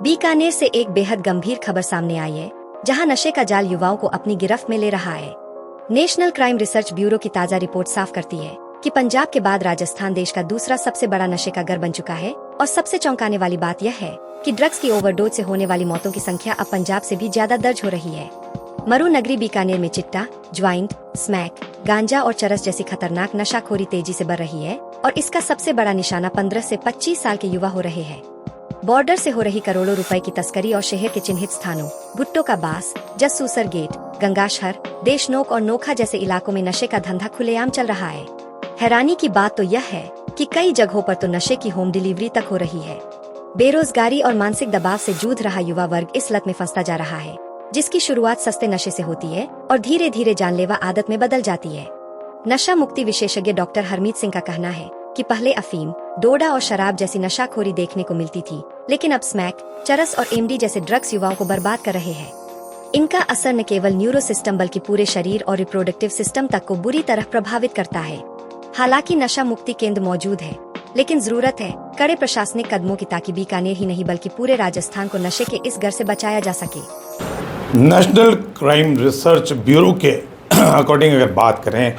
बीकानेर से एक बेहद गंभीर खबर सामने आई है, जहां नशे का जाल युवाओं को अपनी गिरफ्त में ले रहा है। नेशनल क्राइम रिसर्च ब्यूरो की ताजा रिपोर्ट साफ करती है कि पंजाब के बाद राजस्थान देश का दूसरा सबसे बड़ा नशे का घर बन चुका है और सबसे चौंकाने वाली बात यह है कि ड्रग्स की ओवरडोज से होने वाली मौतों की संख्या अब पंजाब से भी ज्यादा दर्ज हो रही है। मरू नगरी बीकानेर में चिट्टा, ज्वाइंट, स्मैक, गांजा और चरस जैसी खतरनाक नशाखोरी तेजी से बढ़ रही है और इसका सबसे बड़ा निशाना 15 से 25 साल के युवा हो रहे हैं। बॉर्डर से हो रही करोड़ों रुपए की तस्करी और शहर के चिन्हित स्थानों भुट्टो का बास, जसूसर गेट, गंगाशहर, देशनोक और नोखा जैसे इलाकों में नशे का धंधा खुलेआम चल रहा है। हैरानी की बात तो यह है कि कई जगहों पर तो नशे की होम डिलीवरी तक हो रही है। बेरोजगारी और मानसिक दबाव से जूझ रहा युवा वर्ग इस लत में फंसता जा रहा है, जिसकी शुरुआत सस्ते नशे से होती है और धीरे धीरे जानलेवा आदत में बदल जाती है। नशा मुक्ति विशेषज्ञ डॉक्टर हरमीत सिंह का कहना है कि पहले अफीम, डोडा और शराब जैसी नशाखोरी देखने को मिलती थी, लेकिन अब स्मैक, चरस और एमडी जैसे ड्रग्स युवाओं को बर्बाद कर रहे हैं। इनका असर न केवल न्यूरो सिस्टम बल्कि पूरे शरीर और रिप्रोडक्टिव सिस्टम तक को बुरी तरह प्रभावित करता है। हालांकि नशा मुक्ति केंद्र मौजूद है, लेकिन जरूरत है कड़े प्रशासनिक कदमों की, ताकि बीकानेर ही नहीं बल्कि पूरे राजस्थान को नशे के इस घर से बचाया जा सके। नेशनल क्राइम रिसर्च ब्यूरो के अकॉर्डिंग अगर बात करें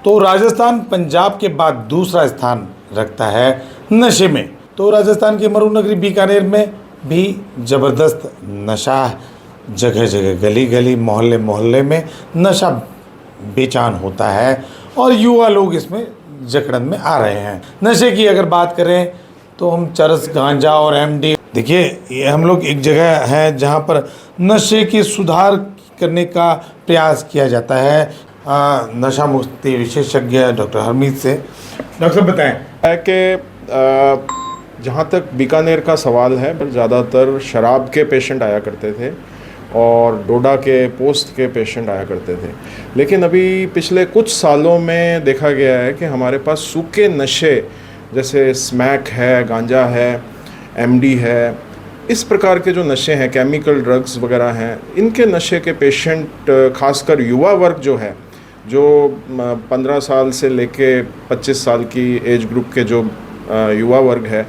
तो राजस्थान पंजाब के बाद दूसरा स्थान रखता है नशे में। तो राजस्थान के मरू नगरी बीकानेर में भी ज़बरदस्त नशा, जगह जगह गली गली मोहल्ले मोहल्ले में नशा बेचान होता है और युवा लोग इसमें जकड़न में आ रहे हैं। नशे की अगर बात करें तो हम चरस, गांजा और एमडी, देखिए ये हम लोग एक जगह है जहां पर नशे की सुधार करने का प्रयास किया जाता है। नशा मुक्ति विशेषज्ञ डॉक्टर हरमीत से। डॉक्टर बताएं है कि जहाँ तक बीकानेर का सवाल है, ज़्यादातर शराब के पेशेंट आया करते थे और डोडा के पोस्ट के पेशेंट आया करते थे, लेकिन अभी पिछले कुछ सालों में देखा गया है कि हमारे पास सूखे नशे जैसे स्मैक है, गांजा है, एमडी है, इस प्रकार के जो नशे हैं, केमिकल ड्रग्स वगैरह हैं, इनके नशे के पेशेंट खासकर युवा वर्ग जो है, जो 15 साल से लेके 25 साल की एज ग्रुप के जो युवा वर्ग है,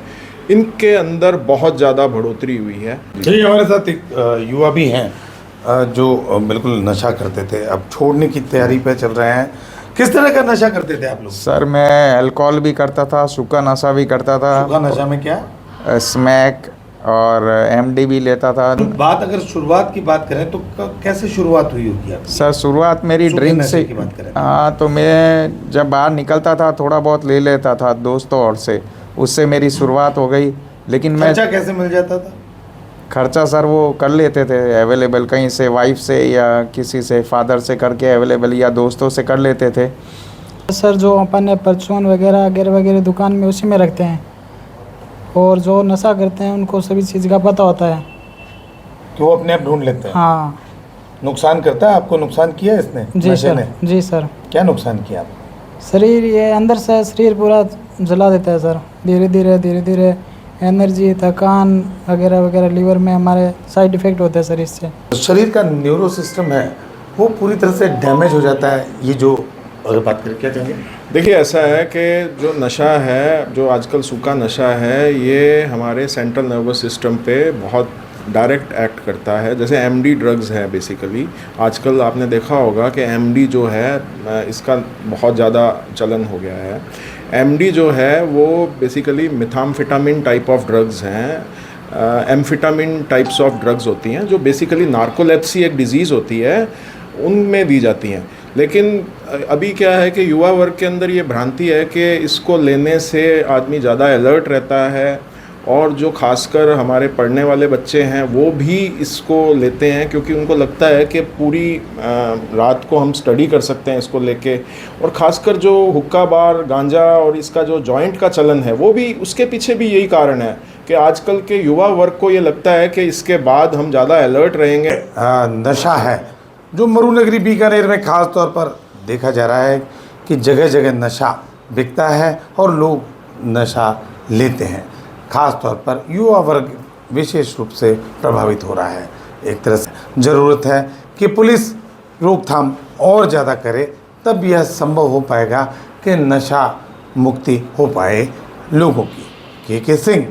इनके अंदर बहुत ज़्यादा बढ़ोतरी हुई है। जी, हमारे साथ एक युवा भी हैं जो बिल्कुल नशा करते थे, अब छोड़ने की तैयारी पे चल रहे हैं। किस तरह का नशा करते थे आप लोग? सर मैं अल्कोहल भी करता था, सूखा नशा भी करता था। सूखा नशा में क्या? स्मैक और एमडी भी लेता था। तो बात अगर शुरुआत की बात करें तो कैसे शुरुआत हुई होगी आपकी? सर शुरुआत मेरी ड्रिंक से की बात करें। हाँ, तो मैं जब बाहर निकलता था थोड़ा बहुत ले लेता था दोस्तों और से, उससे मेरी शुरुआत हो गई। लेकिन मैं खर्चा कैसे मिल जाता था? खर्चा सर वो कर लेते थे अवेलेबल, कहीं से वाइफ से या किसी से, फादर से करके अवेलेबल, या दोस्तों से कर लेते थे। सर जो अपन परचून वगैरह वगैरह दुकान में उसी में रखते हैं, और जो नशा करते हैं उनको सभी चीज़ का पता होता है कि वो अपने आप ढूंढ लेते हैं। हाँ। नुकसान करता है? आपको नुकसान किया इसने? जी सर। जी सर। क्या नुकसान किया आप? शरीर, ये अंदर से शरीर पूरा जला देता है सर। धीरे धीरे एनर्जी, थकान वगैरह वगैरह, लीवर में हमारे साइड इफ़ेक्ट होते हैं सर इससे। शरीर का न्यूरो सिस्टम है वो पूरी तरह से डैमेज हो जाता है। ये जो अगर बात करें, क्या कहेंगे? देखिए ऐसा है कि जो नशा है, जो आजकल सूखा नशा है, ये हमारे सेंट्रल नर्वस सिस्टम पे बहुत डायरेक्ट एक्ट करता है। जैसे एमडी ड्रग्स है बेसिकली, आजकल आपने देखा होगा कि एमडी जो है इसका बहुत ज़्यादा चलन हो गया है। एमडी जो है वो बेसिकली मिथाम्फेटामिन टाइप ऑफ ड्रग्स हैं, एम्फेटामिन टाइप्स ऑफ ड्रग्स होती हैं, जो बेसिकली नार्कोलेप्सी एक डिज़ीज़ होती है, उनमें दी जाती हैं। लेकिन अभी क्या है कि युवा वर्ग के अंदर ये भ्रांति है कि इसको लेने से आदमी ज़्यादा अलर्ट रहता है, और जो खासकर हमारे पढ़ने वाले बच्चे हैं वो भी इसको लेते हैं, क्योंकि उनको लगता है कि पूरी रात को हम स्टडी कर सकते हैं इसको लेके। और ख़ासकर जो हुक्का बार, गांजा और इसका जो जॉइंट का चलन है, वो भी, उसके पीछे भी यही कारण है कि आजकल के युवा वर्ग को ये लगता है कि इसके बाद हम ज़्यादा अलर्ट रहेंगे। नशा है जो मरू नगरी बीकानेर में ख़ास तौर पर देखा जा रहा है कि जगह जगह नशा बिकता है और लोग नशा लेते हैं। ख़ास तौर पर युवा वर्ग विशेष रूप से प्रभावित हो रहा है। एक तरह से ज़रूरत है कि पुलिस रोकथाम और ज़्यादा करे, तब यह संभव हो पाएगा कि नशा मुक्ति हो पाए लोगों की। के सिंह,